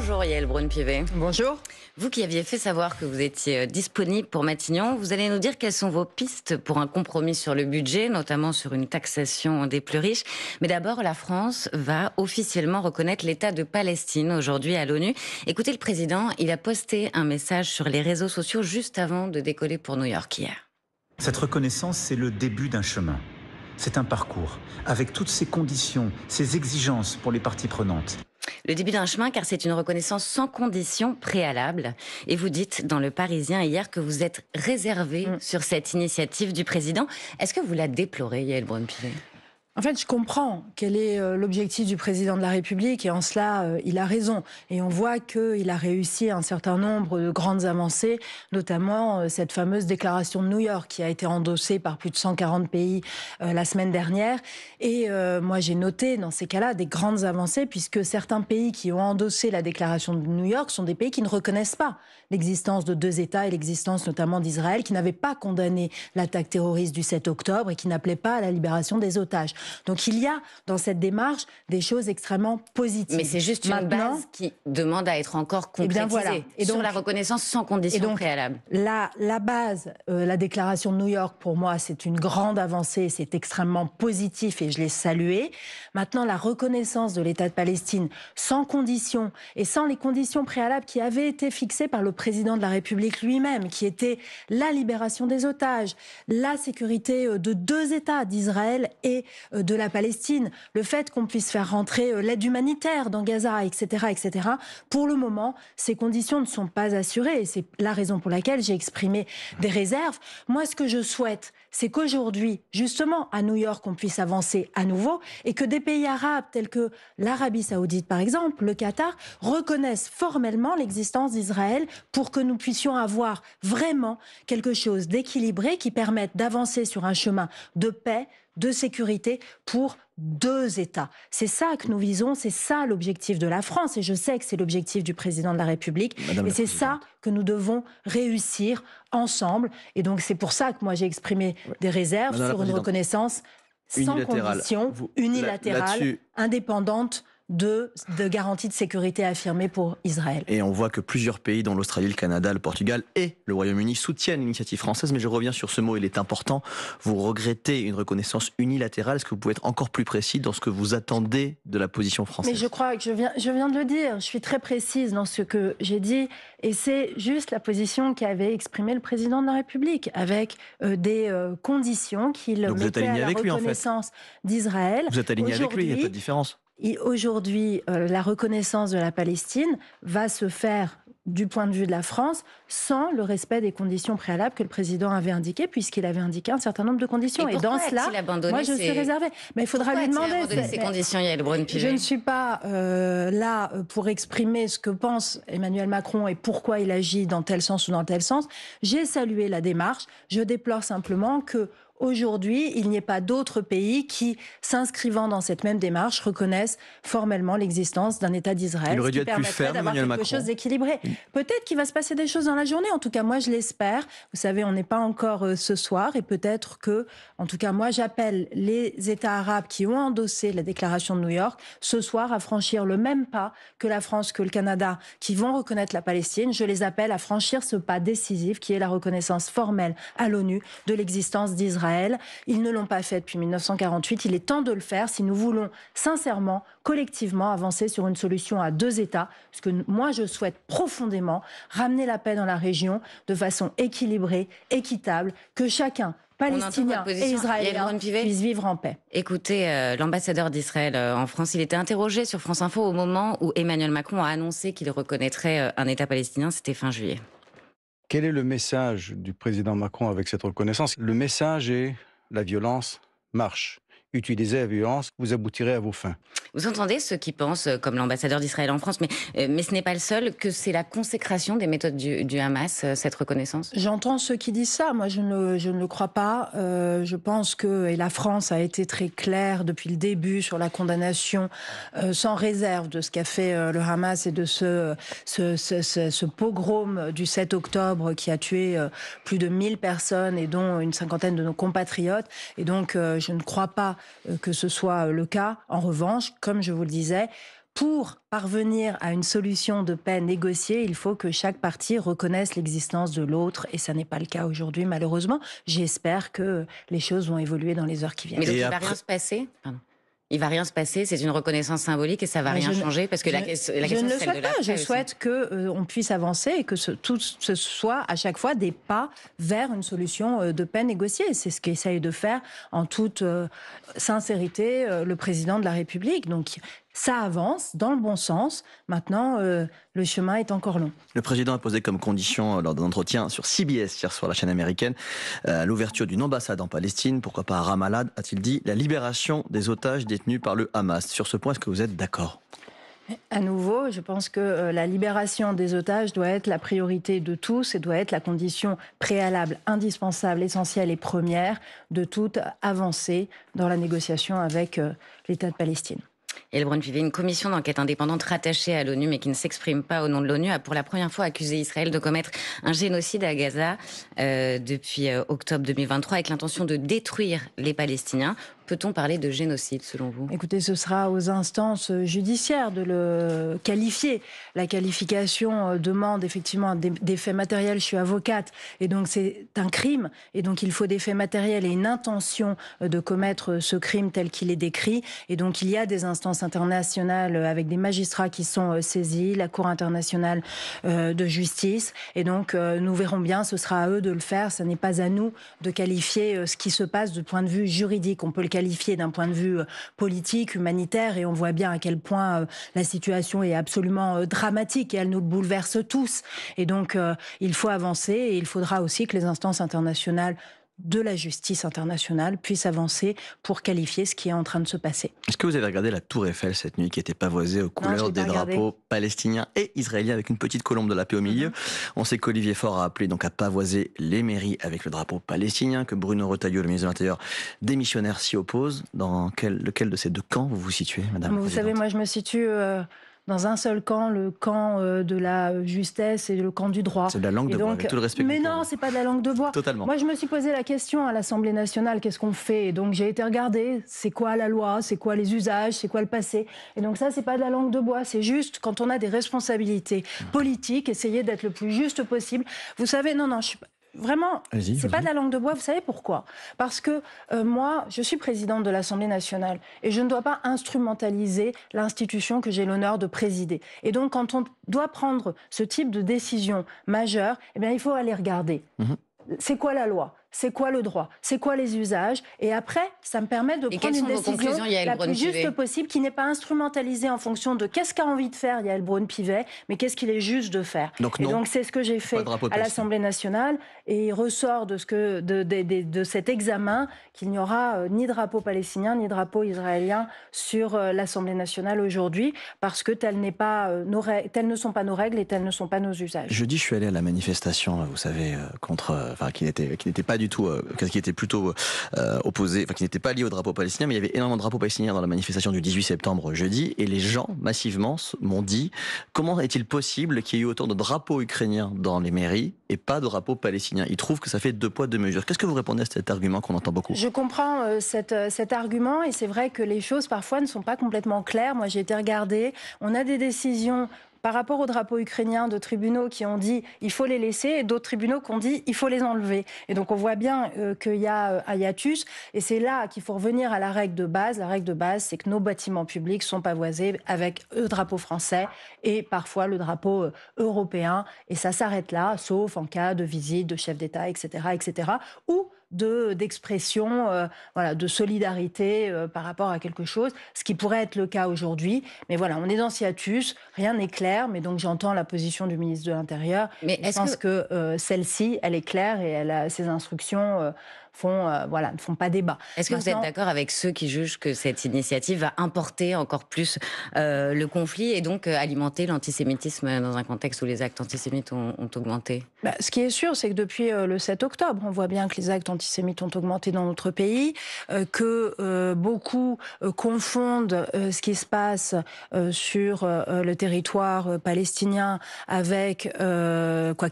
Bonjour Yael Braun-Pivet. Bonjour. Vous qui aviez fait savoir que vous étiez disponible pour Matignon, vous allez nous dire quelles sont vos pistes pour un compromis sur le budget, notamment sur une taxation des plus riches. Mais d'abord, la France va officiellement reconnaître l'État de Palestine aujourd'hui à l'ONU. Écoutez, le président, il a posté un message sur les réseaux sociaux juste avant de décoller pour New York hier. Cette reconnaissance, c'est le début d'un chemin. C'est un parcours, avec toutes ses conditions, ses exigences pour les parties prenantes. Le début d'un chemin, car c'est une reconnaissance sans condition préalable. Et vous dites dans Le Parisien hier que vous êtes réservé sur cette initiative du président. Est-ce que vous la déplorez, Yael Braun-Pivet ? En fait, je comprends quel est l'objectif du président de la République et en cela, il a raison. Et on voit qu'il a réussi un certain nombre de grandes avancées, notamment cette fameuse déclaration de New York qui a été endossée par plus de 140 pays la semaine dernière. Et moi, j'ai noté dans ces cas-là des grandes avancées puisque certains pays qui ont endossé la déclaration de New York sont des pays qui ne reconnaissent pas l'existence de deux États et l'existence notamment d'Israël, qui n'avaient pas condamné l'attaque terroriste du 7 octobre et qui n'appelaient pas à la libération des otages. Donc il y a dans cette démarche des choses extrêmement positives. Mais c'est juste une base qui demande à être encore concrétisée. Voilà. Et sur donc, la reconnaissance sans condition préalable. La base, la déclaration de New York, pour moi, c'est une grande avancée, c'est extrêmement positif et je l'ai salué. Maintenant, la reconnaissance de l'État de Palestine sans condition et sans les conditions préalables qui avaient été fixées par le président de la République lui-même, qui étaient la libération des otages, la sécurité de deux États, d'Israël et de la Palestine, le fait qu'on puisse faire rentrer l'aide humanitaire dans Gaza, etc., etc. Pour le moment, ces conditions ne sont pas assurées et c'est la raison pour laquelle j'ai exprimé des réserves. Moi, ce que je souhaite, c'est qu'aujourd'hui, justement, à New York, on puisse avancer à nouveau et que des pays arabes tels que l'Arabie Saoudite, par exemple, le Qatar, reconnaissent formellement l'existence d'Israël pour que nous puissions avoir vraiment quelque chose d'équilibré qui permette d'avancer sur un chemin de paix, de sécurité pour deux États. C'est ça que nous visons, c'est ça l'objectif de la France et je sais que c'est l'objectif du président de la République et c'est ça que nous devons réussir ensemble et donc c'est pour ça que moi j'ai exprimé des réserves sur une reconnaissance sans condition, unilatérale, indépendante de garanties de sécurité affirmées pour Israël. Et on voit que plusieurs pays, dont l'Australie, le Canada, le Portugal et le Royaume-Uni, soutiennent l'initiative française. Mais je reviens sur ce mot, il est important. Vous regrettez une reconnaissance unilatérale. Est-ce que vous pouvez être encore plus précis dans ce que vous attendez de la position française ? Mais je crois que je viens de le dire. Je suis très précise dans ce que j'ai dit. Et c'est juste la position qu'avait exprimée le président de la République, avec des conditions qu'il mettait à la reconnaissance d'Israël. Vous êtes aligné avec lui, il n'y a pas de différence. Aujourd'hui, la reconnaissance de la Palestine va se faire du point de vue de la France sans le respect des conditions préalables que le président avait indiquées, puisqu'il avait indiqué un certain nombre de conditions. Et dans cela, moi je suis réservée. Mais il faudra lui demander. Ces conditions, Yael Braun-Pivet. Je ne suis pas là pour exprimer ce que pense Emmanuel Macron et pourquoi il agit dans tel sens ou dans tel sens. J'ai salué la démarche. Je déplore simplement que aujourd'hui, il n'y ait pas d'autres pays qui, s'inscrivant dans cette même démarche, reconnaissent formellement l'existence d'un État d'Israël. Il aurait dû être plus ferme, Emmanuel Macron. Quelque chose d'équilibré. Peut-être qu'il va se passer des choses dans la journée. En tout cas, moi, je l'espère. Vous savez, on n'est pas encore ce soir. Et peut-être que, en tout cas, moi, j'appelle les États arabes qui ont endossé la déclaration de New York ce soir à franchir le même pas que la France, que le Canada, qui vont reconnaître la Palestine. Je les appelle à franchir ce pas décisif qui est la reconnaissance formelle à l'ONU de l'existence d'Israël. Ils ne l'ont pas fait depuis 1948. Il est temps de le faire si nous voulons sincèrement, collectivement, avancer sur une solution à deux États. Parce que moi, je souhaite profondément ramener la paix dans la région de façon équilibrée, équitable, que chacun, Palestiniens et Israéliens, puissent vivre en paix. Écoutez, l'ambassadeur d'Israël en France, il était interrogé sur France Info au moment où Emmanuel Macron a annoncé qu'il reconnaîtrait un État palestinien. C'était fin juillet. Quel est le message du président Macron avec cette reconnaissance ? Le message est la violence marche. Utilisez la violence, vous aboutirez à vos fins. Vous entendez ceux qui pensent, comme l'ambassadeur d'Israël en France, mais ce n'est pas le seul, que c'est la consécration des méthodes du Hamas, cette reconnaissance ? J'entends ceux qui disent ça. Moi, je ne le crois pas. Je pense que et la France a été très claire depuis le début sur la condamnation sans réserve de ce qu'a fait le Hamas et de ce pogrom du 7 octobre qui a tué plus de 1000 personnes et dont une cinquantaine de nos compatriotes. Et donc, je ne crois pas que ce soit le cas. En revanche, comme je vous le disais, pour parvenir à une solution de paix négociée, il faut que chaque partie reconnaisse l'existence de l'autre, et ça n'est pas le cas aujourd'hui, malheureusement. J'espère que les choses vont évoluer dans les heures qui viennent. Mais donc, Et il ne va après- rien se passer. Pardon. Il va rien se passer, c'est une reconnaissance symbolique et ça va rien changer parce que la question, je ne c'est le celle souhaite de pas. l'après Je aussi. souhaite que on puisse avancer et que tout ce soit à chaque fois des pas vers une solution de paix négociée. C'est ce qu'essaye de faire en toute sincérité le président de la République. Donc ça avance dans le bon sens. Maintenant, le chemin est encore long. Le président a posé comme condition lors d'un entretien sur CBS hier soir, la chaîne américaine, l'ouverture d'une ambassade en Palestine, pourquoi pas à Ramallah, a-t-il dit, la libération des otages détenus par le Hamas. Sur ce point, est-ce que vous êtes d'accord ? À nouveau, je pense que la libération des otages doit être la priorité de tous et doit être la condition préalable, indispensable, essentielle et première de toute avancée dans la négociation avec l'État de Palestine. Et le Brun-Pivet, une commission d'enquête indépendante rattachée à l'ONU mais qui ne s'exprime pas au nom de l'ONU, a pour la première fois accusé Israël de commettre un génocide à Gaza depuis octobre 2023 avec l'intention de détruire les Palestiniens. Peut-on parler de génocide selon vous ? Écoutez, ce sera aux instances judiciaires de le qualifier. La qualification demande effectivement des faits matériels. Je suis avocate et donc c'est un crime. Et donc il faut des faits matériels et une intention de commettre ce crime tel qu'il est décrit. Et donc il y a des instances internationales avec des magistrats qui sont saisis, la Cour internationale de justice. Et donc nous verrons bien, ce sera à eux de le faire. Ce n'est pas à nous de qualifier ce qui se passe du point de vue juridique. On peut le qualifié d'un point de vue politique, humanitaire, et on voit bien à quel point la situation est absolument dramatique et elle nous bouleverse tous. Et donc, il faut avancer et il faudra aussi que les instances internationales de la justice internationale puissent avancer pour qualifier ce qui est en train de se passer. Est-ce que vous avez regardé la Tour Eiffel cette nuit qui était pavoisée aux couleurs des drapeaux palestiniens et israéliens avec une petite colombe de la paix au milieu? On sait qu'Olivier Faure a appelé donc à pavoiser les mairies avec le drapeau palestinien, que Bruno Retailleau, le ministre de l'Intérieur, démissionnaire, s'y oppose. Dans lequel de ces deux camps vous vous situez, madame la Vous présidente ? savez, moi je me situe dans un seul camp, le camp de la justesse et le camp du droit. C'est de la langue de bois, avec tout le respect. Mais non, c'est pas de la langue de bois. Totalement. Moi, je me suis posé la question à l'Assemblée nationale, qu'est-ce qu'on fait? Et donc, j'ai été regarder, c'est quoi la loi, c'est quoi les usages, c'est quoi le passé. Et donc ça, c'est pas de la langue de bois, c'est juste, quand on a des responsabilités politiques, essayer d'être le plus juste possible. Vous savez, non, je suis pas... Vraiment, c'est pas de la langue de bois. Vous savez pourquoi? Parce que moi, je suis présidente de l'Assemblée nationale et je ne dois pas instrumentaliser l'institution que j'ai l'honneur de présider. Et donc, quand on doit prendre ce type de décision majeure, eh bien, il faut aller regarder. C'est quoi la loi? C'est quoi le droit? C'est quoi les usages? Et après, ça me permet de prendre une décision la plus juste possible, qui n'est pas instrumentalisée en fonction de qu'est-ce qu'a envie de faire Yael Braun-Pivet, mais qu'est-ce qu'il est juste de faire. Donc, et donc c'est ce que j'ai fait à l'Assemblée nationale, et il ressort de cet examen qu'il n'y aura ni drapeau palestinien ni drapeau israélien sur l'Assemblée nationale aujourd'hui, parce que telles ne sont pas nos règles et tels ne sont pas nos usages. Jeudi, je suis allé à la manifestation, vous savez, qui n'était pas du tout, qui était plutôt opposé, qui n'était pas lié au drapeau palestinien, mais il y avait énormément de drapeaux palestiniens dans la manifestation du 18 septembre jeudi, et les gens, massivement, m'ont dit, comment est-il possible qu'il y ait eu autant de drapeaux ukrainiens dans les mairies et pas de drapeaux palestiniens? Ils trouvent que ça fait 2 poids 2 mesures. Qu'est-ce que vous répondez à cet argument qu'on entend beaucoup? Je comprends cet argument, et c'est vrai que les choses parfois ne sont pas complètement claires. Moi, j'ai été regarder, on a des décisions par rapport aux drapeaux ukrainiens de tribunaux qui ont dit il faut les laisser, et d'autres tribunaux qui ont dit il faut les enlever. Et donc on voit bien qu'il y a un hiatus, et c'est là qu'il faut revenir à la règle de base. La règle de base, c'est que nos bâtiments publics sont pavoisés avec le drapeau français et parfois le drapeau européen, et ça s'arrête là, sauf en cas de visite de chef d'État, etc., ou d'expression de solidarité par rapport à quelque chose, ce qui pourrait être le cas aujourd'hui. Mais voilà, on est dans ce hiatus, rien n'est clair, mais donc j'entends la position du ministre de l'Intérieur. Mais je pense que celle-ci, elle est claire, et ses instructions ne font pas débat. Est-ce que vous êtes d'accord avec ceux qui jugent que cette initiative va importer encore plus le conflit et donc alimenter l'antisémitisme dans un contexte où les actes antisémites ont augmenté? Ce qui est sûr, c'est que depuis le 7 octobre, on voit bien que les actes antisémites ont augmenté dans notre pays, que beaucoup confondent ce qui se passe sur le territoire palestinien avec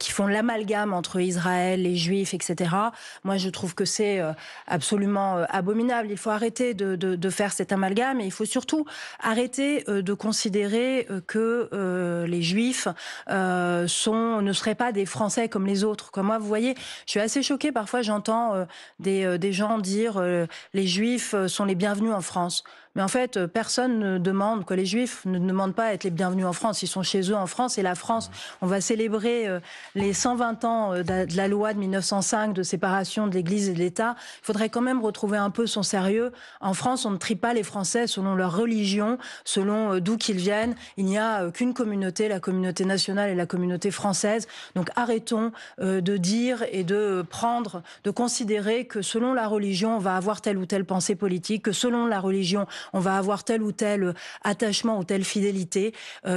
qui font l'amalgame entre Israël, les Juifs, etc. Moi, je trouve que c'est absolument abominable. Il faut arrêter de faire cet amalgame et il faut surtout arrêter de considérer que les Juifs ne seraient pas des Français comme les autres. Comme moi, vous voyez, je suis assez choquée. Parfois, j'entends des gens dire les Juifs sont les bienvenus en France. Mais en fait, personne ne demande, que les Juifs ne demandent pas à être les bienvenus en France. Ils sont chez eux en France et la France, on va célébrer les 120 ans de la loi de 1905 de séparation de l'Église et de l'État. Il faudrait quand même retrouver un peu son sérieux. En France, on ne trie pas les Français selon leur religion, selon d'où qu'ils viennent. Il n'y a qu'une communauté, la communauté nationale et la communauté française. Donc arrêtons de dire et de considérer que selon la religion, on va avoir telle ou telle pensée politique, que selon la religion, on va avoir tel ou tel attachement ou telle fidélité,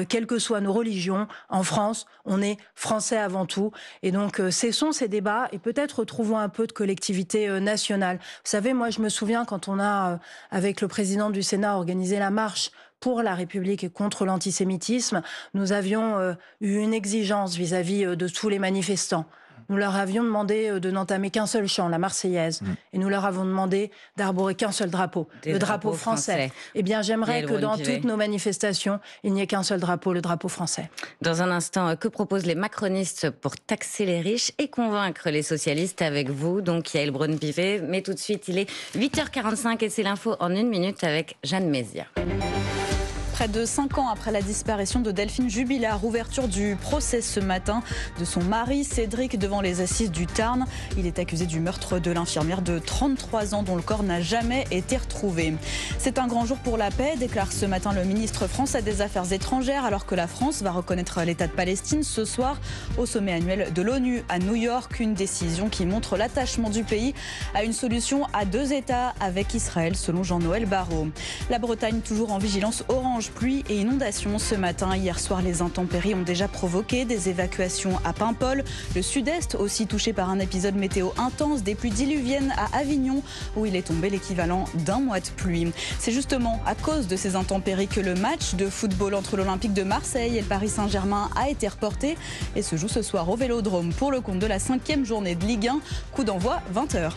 quelles que soient nos religions. En France, on est français avant tout. Et donc, cessons ces débats et peut-être retrouvons un peu de collectivité nationale. Vous savez, moi, je me souviens quand on a, avec le président du Sénat, organisé la marche pour la République et contre l'antisémitisme, nous avions eu une exigence vis-à-vis de tous les manifestants. Nous leur avions demandé de n'entamer qu'un seul chant, la Marseillaise. Et nous leur avons demandé d'arborer qu'un seul drapeau, le drapeau français. Eh bien, j'aimerais que dans toutes nos manifestations, il n'y ait qu'un seul drapeau, le drapeau français. Dans un instant, que proposent les macronistes pour taxer les riches et convaincre les socialistes avec vous, donc Yaël Braun-Pivet. Mais tout de suite, il est 8h45 et c'est l'info en 1 minute avec Jeanne Mézia. Près de 5 ans après la disparition de Delphine Jubilard, ouverture du procès ce matin de son mari Cédric devant les assises du Tarn. Il est accusé du meurtre de l'infirmière de 33 ans dont le corps n'a jamais été retrouvé. C'est un grand jour pour la paix, déclare ce matin le ministre français des Affaires étrangères, alors que la France va reconnaître l'État de Palestine ce soir au sommet annuel de l'ONU à New York. Une décision qui montre l'attachement du pays à une solution à 2 États avec Israël, selon Jean-Noël Barrot. La Bretagne toujours en vigilance orange. Pluie et inondations ce matin. Hier soir, les intempéries ont déjà provoqué des évacuations à Paimpol. Le sud-est aussi touché par un épisode météo intense, des pluies diluviennes à Avignon où il est tombé l'équivalent d'1 mois de pluie. C'est justement à cause de ces intempéries que le match de football entre l'Olympique de Marseille et le Paris Saint-Germain a été reporté et se joue ce soir au Vélodrome pour le compte de la 5e journée de Ligue 1. Coup d'envoi 20h.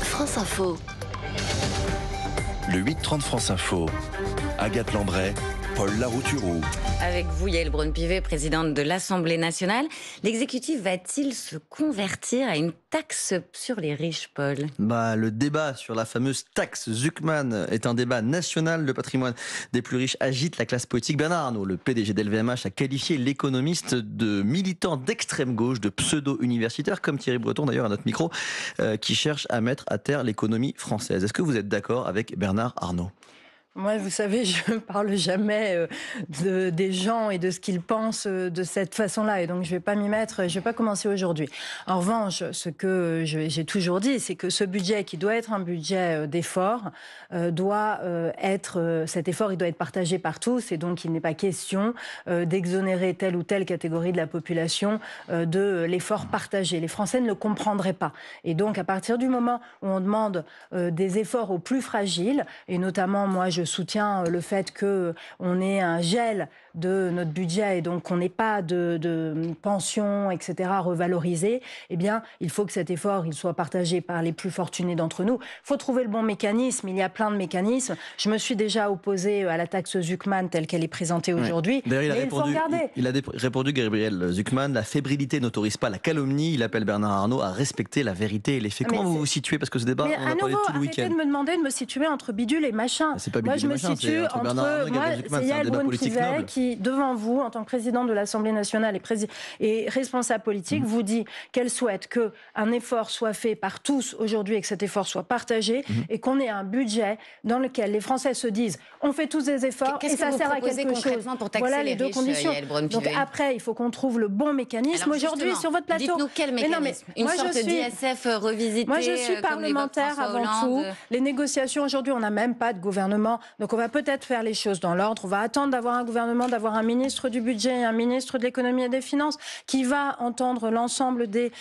France Info. Le 8-30 France Info. Agathe Landray, Paul Larouturou. Avec vous, Yaël Braun-Pivet, présidente de l'Assemblée nationale. L'exécutif va-t-il se convertir à une taxe sur les riches, Paul ? Le débat sur la fameuse taxe Zuckman est un débat national. Le patrimoine des plus riches agite la classe politique. Bernard Arnault, le PDG d'LVMH, a qualifié l'économiste de militant d'extrême gauche, de pseudo-universitaire, comme Thierry Breton d'ailleurs à notre micro, qui cherche à mettre à terre l'économie française. Est-ce que vous êtes d'accord avec Bernard Arnault ? Moi, vous savez, je ne parle jamais des gens et de ce qu'ils pensent de cette façon-là. Et donc, je ne vais pas m'y mettre, je ne vais pas commencer aujourd'hui. En revanche, ce que j'ai toujours dit, c'est que ce budget, qui doit être un budget d'effort, cet effort, il doit être partagé par tous. Et donc, il n'est pas question d'exonérer telle ou telle catégorie de la population de l'effort partagé. Les Français ne le comprendraient pas. Et donc, à partir du moment où on demande des efforts aux plus fragiles, et notamment, moi, je soutiens le fait qu'on ait un gel de notre budget et donc qu'on n'ait pas de pensions, etc., revalorisées, eh bien, il faut que cet effort il soit partagé par les plus fortunés d'entre nous. Il faut trouver le bon mécanisme. Il y a plein de mécanismes. Je me suis déjà opposée à la taxe Zuckman telle qu'elle est présentée aujourd'hui. D'ailleurs, il a répondu, Gabriel Zuckman, la fébrilité n'autorise pas la calomnie. Il appelle Bernard Arnault à respecter la vérité et les faits. Comment vous vous situez ? Parce que ce débat, on en a parlé tout le week-end. Arrêtez de me demander de me situer entre bidule et machin. C'est pas moi, je me situe entre... Moi, c'est Yaël Braun-Pivet qui, devant vous, en tant que président de l'Assemblée nationale et responsable politique, vous dit qu'elle souhaite qu'un effort soit fait par tous aujourd'hui et que cet effort soit partagé et qu'on ait un budget dans lequel les Français se disent on fait tous des efforts et ça sert à quelque chose. Pour taxer voilà les 2 riches, conditions. Donc après, il faut qu'on trouve le bon mécanisme. Alors, aujourd'hui, sur votre plateau... Dites-nous quel mécanisme. Une sorte d'ISF revisité. Moi, je suis parlementaire avant tout. Les négociations, aujourd'hui, on n'a même pas de gouvernement. Donc on va peut-être faire les choses dans l'ordre. On va attendre d'avoir un gouvernement, d'avoir un ministre du budget et un ministre de l'économie et des finances qui va entendre l'ensemble des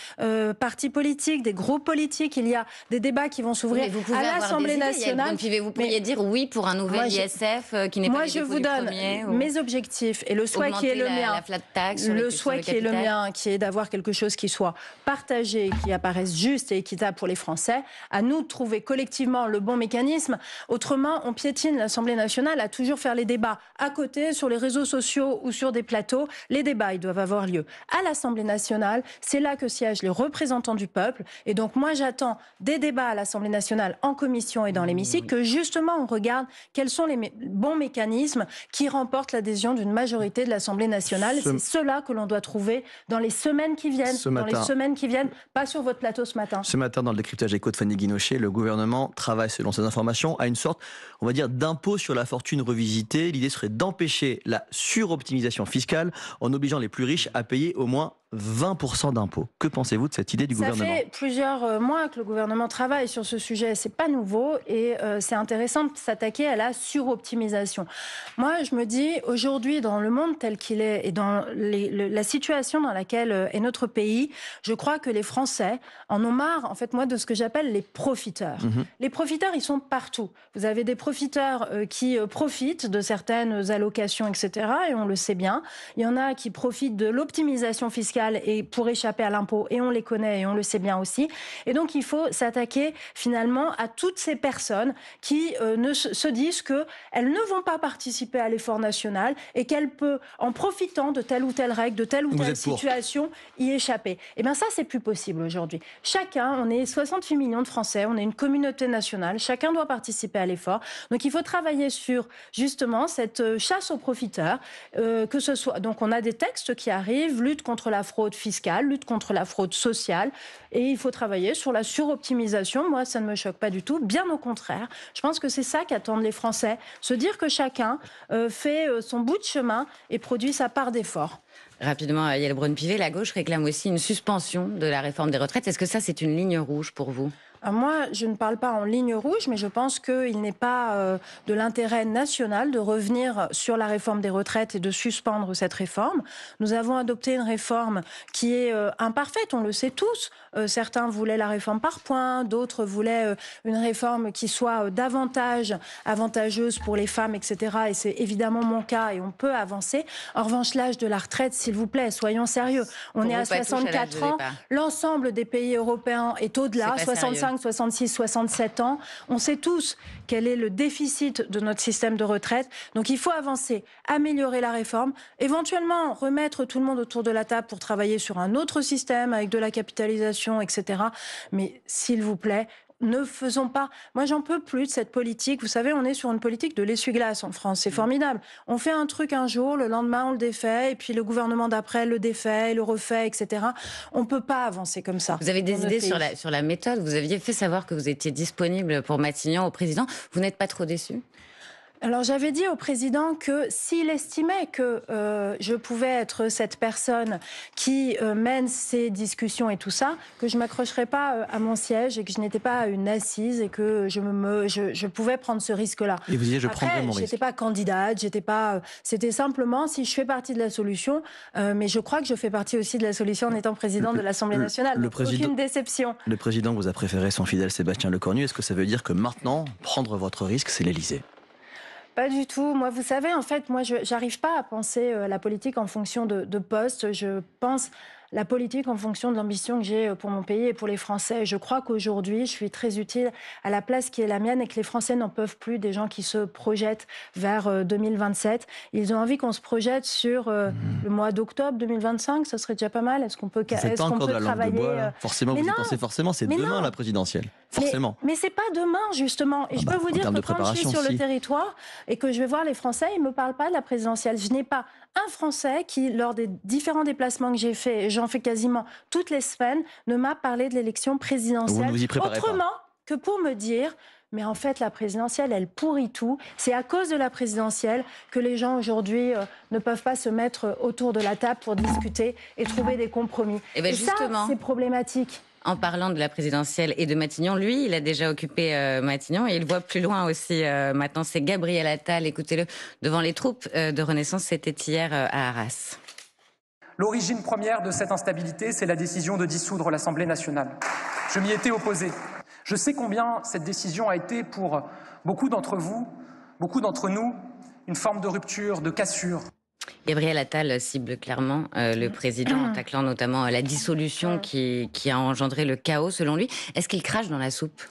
partis politiques, des groupes politiques. Il y a des débats qui vont s'ouvrir à l'Assemblée nationale. Vous pourriez dire oui pour un nouvel ISF qui n'est pas je vous donne mes objectifs et le souhait qui est le mien. La flat tax le souhait qui est le mien, qui est d'avoir quelque chose qui soit partagé, qui apparaisse juste et équitable pour les Français. À nous de trouver collectivement le bon mécanisme. Autrement, on piétine l'Assemblée nationale à toujours faire les débats à côté, sur les réseaux sociaux ou sur des plateaux. Les débats, ils doivent avoir lieu à l'Assemblée nationale. C'est là que siègent les représentants du peuple. Et donc, moi, j'attends des débats à l'Assemblée nationale, en commission et dans l'hémicycle, que justement, on regarde quels sont les bons mécanismes qui remportent l'adhésion d'une majorité de l'Assemblée nationale. C'est cela que l'on doit trouver dans les semaines qui viennent. Pas sur votre plateau ce matin. Ce matin, dans le décryptage écho de Fanny Guinochet, le gouvernement travaille, selon ces informations, à une sorte, on va dire, d'impôt sur la fortune revisité. L'idée serait d'empêcher la suroptimisation fiscale en obligeant les plus riches à payer au moins 20% d'impôts. Que pensez-vous de cette idée du gouvernement ? Ça fait plusieurs mois que le gouvernement travaille sur ce sujet. C'est pas nouveau et c'est intéressant de s'attaquer à la suroptimisation. Moi, je me dis, aujourd'hui, dans le monde tel qu'il est et dans la situation dans laquelle est notre pays, je crois que les Français en ont marre, en fait, moi, de ce que j'appelle les profiteurs. Les profiteurs, ils sont partout. Vous avez des profiteurs qui profitent de certaines allocations, etc. Et on le sait bien. Il y en a qui profitent de l'optimisation fiscale et pour échapper à l'impôt, et on les connaît et on le sait bien aussi. Et donc il faut s'attaquer finalement à toutes ces personnes qui se disent qu'elles ne vont pas participer à l'effort national et qu'elles peuvent, en profitant de telle ou telle règle, de telle ou telle situation, y échapper. Et bien ça, c'est plus possible aujourd'hui. Chacun, on est 68 millions de Français, on est une communauté nationale, chacun doit participer à l'effort. Donc il faut travailler sur justement cette chasse aux profiteurs, que ce soit... Donc on a des textes qui arrivent, lutte contre la fraude fiscale, lutte contre la fraude sociale, et il faut travailler sur la suroptimisation. Moi, ça ne me choque pas du tout, bien au contraire. Je pense que c'est ça qu'attendent les Français, se dire que chacun fait son bout de chemin et produit sa part d'effort. Rapidement, Yael Braun-Pivet, la gauche réclame aussi une suspension de la réforme des retraites. Est-ce que ça, c'est une ligne rouge pour vous ? Moi, je ne parle pas en ligne rouge, mais je pense qu'il n'est pas de l'intérêt national de revenir sur la réforme des retraites et de suspendre cette réforme. Nous avons adopté une réforme qui est imparfaite, on le sait tous. Certains voulaient la réforme par points, d'autres voulaient une réforme qui soit davantage avantageuse pour les femmes, etc. Et c'est évidemment mon cas et on peut avancer. En revanche, l'âge de la retraite, s'il vous plaît, soyons sérieux. On est à 64 ans, l'ensemble des pays européens est au-delà, 65, 66, 67 ans. On sait tous quel est le déficit de notre système de retraite. Donc il faut avancer, améliorer la réforme, éventuellement remettre tout le monde autour de la table pour travailler sur un autre système avec de la capitalisation, etc. Mais s'il vous plaît, ne faisons pas... Moi, j'en peux plus de cette politique. Vous savez, on est sur une politique de l'essuie-glace en France. C'est formidable. On fait un truc un jour, le lendemain, on le défait, et puis le gouvernement d'après le défait, le refait, etc. On ne peut pas avancer comme ça. Vous avez des idées sur la méthode. Vous aviez fait savoir que vous étiez disponible pour Matignon au président. Vous n'êtes pas trop déçu ? Alors j'avais dit au président que s'il estimait que je pouvais être cette personne qui mène ces discussions et tout ça, que je m'accrocherais pas à mon siège et que je n'étais pas une assise et que je pouvais prendre ce risque-là. Et vous disiez, je prendrais mon risque. J'étais pas candidate, j'étais pas. C'était simplement si je fais partie de la solution, mais je crois que je fais partie aussi de la solution en étant président de l'Assemblée nationale. Aucune déception. Le président vous a préféré son fidèle Sébastien Lecornu. Est-ce que ça veut dire que maintenant, prendre votre risque, c'est l'Élysée ? Pas du tout. Moi, vous savez, en fait, moi, je n'arrive pas à penser la politique en fonction de postes. Je pense la politique en fonction de l'ambition que j'ai pour mon pays et pour les Français. Je crois qu'aujourd'hui, je suis très utile à la place qui est la mienne et que les Français n'en peuvent plus des gens qui se projettent vers 2027. Ils ont envie qu'on se projette sur le mois d'octobre 2025. Ça serait déjà pas mal. Est-ce qu'on peut travailler Forcément, vous y pensez forcément. C'est demain la présidentielle. Forcément. Mais c'est pas demain, justement. Et je peux vous dire que quand je suis sur le territoire et que je vais voir les Français, ils me parlent pas de la présidentielle. Je n'ai pas un Français qui, lors des différents déplacements que j'ai faits, et j'en fais quasiment toutes les semaines, ne m'a parlé de l'élection présidentielle. Vous ne vous y préparez autrement que pour me dire... Mais en fait, la présidentielle, elle pourrit tout. C'est à cause de la présidentielle que les gens aujourd'hui ne peuvent pas se mettre autour de la table pour discuter et trouver des compromis. Et justement, ça, c'est problématique. En parlant de la présidentielle et de Matignon, lui, il a déjà occupé Matignon et il voit plus loin aussi. Maintenant, c'est Gabriel Attal, écoutez-le, devant les troupes de Renaissance, c'était hier à Arras. L'origine première de cette instabilité, c'est la décision de dissoudre l'Assemblée nationale. Je m'y étais opposé. Je sais combien cette décision a été pour beaucoup d'entre vous, beaucoup d'entre nous, une forme de rupture, de cassure. Gabriel Attal cible clairement le président en taclant notamment la dissolution qui a engendré le chaos selon lui. Est-ce qu'il crache dans la soupe ?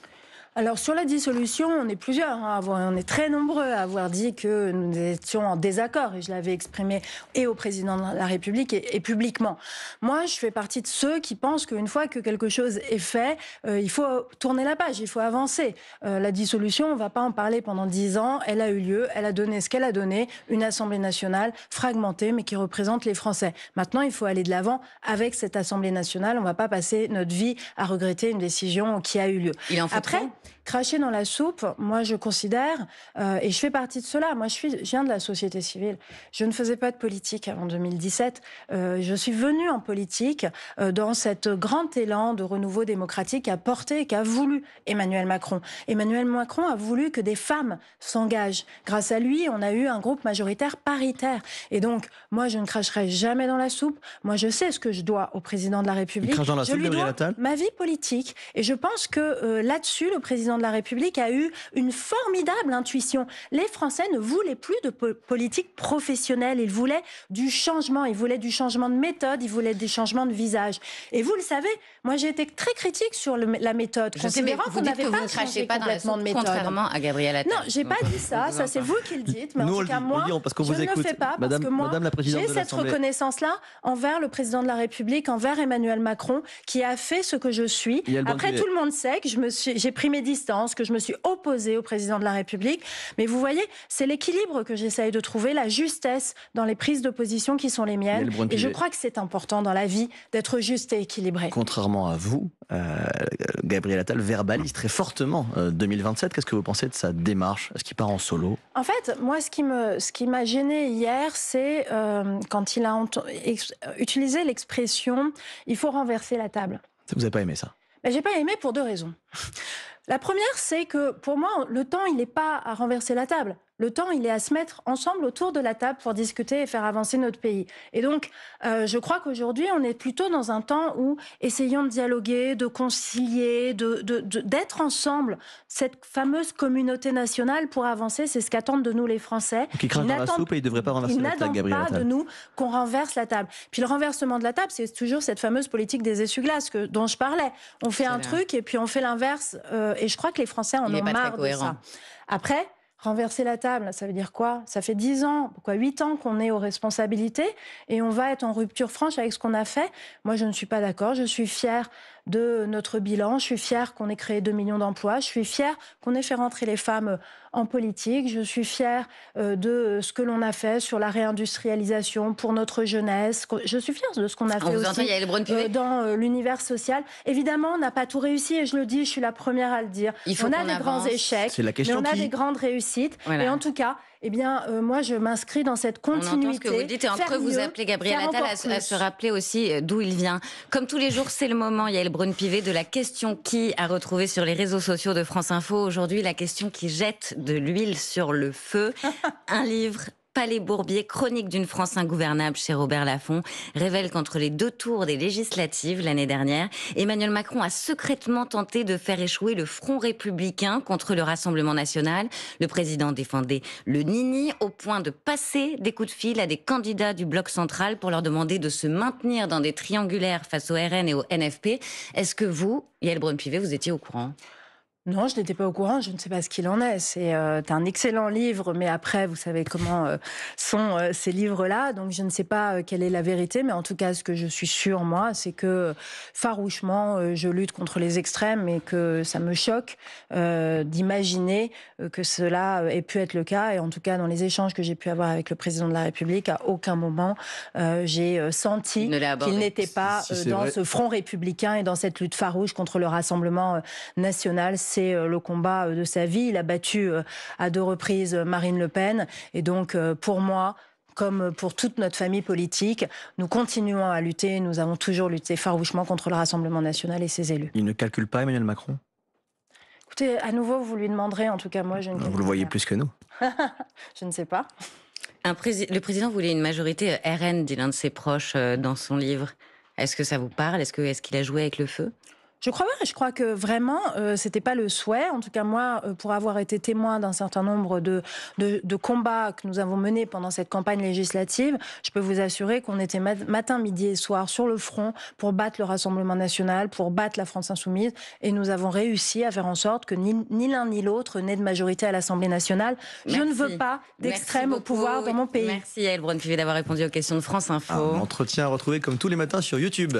Alors sur la dissolution, on est plusieurs, on est très nombreux à avoir dit que nous étions en désaccord, et je l'avais exprimé et au président de la République et publiquement. Moi, je fais partie de ceux qui pensent qu'une fois que quelque chose est fait, il faut tourner la page, il faut avancer. La dissolution, on ne va pas en parler pendant 10 ans, elle a eu lieu, elle a donné ce qu'elle a donné, une Assemblée nationale fragmentée mais qui représente les Français. Maintenant, il faut aller de l'avant avec cette Assemblée nationale, on ne va pas passer notre vie à regretter une décision qui a eu lieu. Il en faut Après, trop ? Cracher dans la soupe, moi je considère, et je fais partie de cela, moi je viens de la société civile, je ne faisais pas de politique avant 2017, je suis venue en politique dans cet grand élan de renouveau démocratique qu'a porté et qu'a voulu Emmanuel Macron. Emmanuel Macron a voulu que des femmes s'engagent. Grâce à lui, on a eu un groupe majoritaire paritaire. Et donc, moi je ne cracherai jamais dans la soupe, moi je sais ce que je dois au président de la République. Il crache dans la soupe, je lui Gabriel dois Attal ? ma vie politique. Et je pense que là-dessus, le président de la République a eu une formidable intuition. Les Français ne voulaient plus de politique professionnelle, ils voulaient du changement, de méthode, ils voulaient des changements de visage. Et vous le savez, moi j'ai été très critique sur la méthode, considérant qu'on n'avait pas changé complètement de méthode. Contrairement à Gabriel Attal. Non, j'ai pas dit ça, ça c'est vous qui le dites, mais Nous, en on tout le cas dit, moi, parce qu'on je vous ne écoute. le fais pas, parce que moi, Madame la présidente j'ai de cette l'Assemblée. reconnaissance-là envers le président de la République, envers Emmanuel Macron, qui a fait ce que je suis. Après, tout le monde sait que j'ai pris mes distances, que je me suis opposée au président de la République. Mais vous voyez, c'est l'équilibre que j'essaye de trouver, la justesse dans les prises de position qui sont les miennes. Et je crois que c'est important dans la vie d'être juste et équilibré. Contrairement à vous, Gabriel Attal verbalise très fortement 2027. Qu'est-ce que vous pensez de sa démarche ? Est-ce qu'il part en solo ? En fait, moi, ce qui m'a gênée hier, c'est quand il a utilisé l'expression « il faut renverser la table ». Vous n'avez pas aimé ça ? Ben, j'ai pas aimé pour 2 raisons. La première, c'est que pour moi, le temps, il n'est pas à renverser la table. Le temps, il est à se mettre ensemble autour de la table pour discuter et faire avancer notre pays. Et donc, je crois qu'aujourd'hui, on est plutôt dans un temps où essayons de dialoguer, de concilier, d'être ensemble. Cette fameuse communauté nationale pour avancer, c'est ce qu'attendent de nous les Français. Donc il crache dans la soupe et il ne devrait pas renverser la table, Gabriel Attal. Ils n'attendent pas de nous qu'on renverse la table. Puis le renversement de la table, c'est toujours cette fameuse politique des essuie-glaces dont je parlais. On fait un truc et puis on fait l'inverse. Et je crois que les Français en ont marre de ça. Après, renverser la table, ça veut dire quoi ? Ça fait 10 ans, 8 ans qu'on est aux responsabilités et on va être en rupture franche avec ce qu'on a fait. Moi, je ne suis pas d'accord. Je suis fière de notre bilan. Je suis fière qu'on ait créé 2 millions d'emplois. Je suis fière qu'on ait fait rentrer les femmes en politique. Je suis fière de ce que l'on a fait sur la réindustrialisation pour notre jeunesse. Je suis fière de ce qu'on a fait aussi dans l'univers social. Évidemment, on n'a pas tout réussi et je le dis, je suis la première à le dire. On a des grands échecs, mais on a des grandes réussites. Voilà. Et en tout cas, moi, je m'inscris dans cette continuité. On entend ce que vous dites et entre eux, vous appelez Gabriel Attal à se rappeler aussi d'où il vient. Comme tous les jours, c'est le moment, Yael Braun-Pivet, de la question qui a retrouvé sur les réseaux sociaux de France Info. Aujourd'hui, la question qui jette de l'huile sur le feu. Un livre Palais Bourbier, chronique d'une France ingouvernable chez Robert Laffont, révèle qu'entre les 2 tours des législatives l'année dernière, Emmanuel Macron a secrètement tenté de faire échouer le Front républicain contre le Rassemblement national. Le président défendait le nini au point de passer des coups de fil à des candidats du bloc central pour leur demander de se maintenir dans des triangulaires face au RN et au NFP. Est-ce que vous, Yael Braun-Pivet, vous étiez au courant ? Non, je n'étais pas au courant, je ne sais pas ce qu'il en est. C'est un excellent livre, mais après, vous savez comment sont ces livres-là. Donc, je ne sais pas quelle est la vérité, mais en tout cas, ce que je suis sûre, moi, c'est que farouchement, je lutte contre les extrêmes et que ça me choque d'imaginer que cela ait pu être le cas. Et en tout cas, dans les échanges que j'ai pu avoir avec le président de la République, à aucun moment, j'ai senti qu'il n'était pas dans ce front républicain et dans cette lutte farouche contre le Rassemblement national. C'est le combat de sa vie. Il a battu à 2 reprises Marine Le Pen. Et donc, pour moi, comme pour toute notre famille politique, nous continuons à lutter. Nous avons toujours lutté farouchement contre le Rassemblement national et ses élus. Il ne calcule pas Emmanuel Macron? Écoutez, à nouveau, vous lui demanderez. En tout cas, moi, je ne. Vous le voyez plus que nous. Je ne sais pas. Le président voulait une majorité RN, dit l'un de ses proches dans son livre. Est-ce que ça vous parle? Est-ce qu'il a joué avec le feu? Je crois pas. Je crois que vraiment, c'était pas le souhait. En tout cas, moi, pour avoir été témoin d'un certain nombre de combats que nous avons menés pendant cette campagne législative, je peux vous assurer qu'on était matin, midi et soir sur le front pour battre le Rassemblement national, pour battre la France insoumise, et nous avons réussi à faire en sorte que ni l'un ni l'autre n'ait de majorité à l'Assemblée nationale. Merci. Je ne veux pas d'extrême au pouvoir dans mon pays. Merci Yael Braun-Pivet d'avoir répondu aux questions de France Info. Un entretien à retrouver comme tous les matins sur YouTube.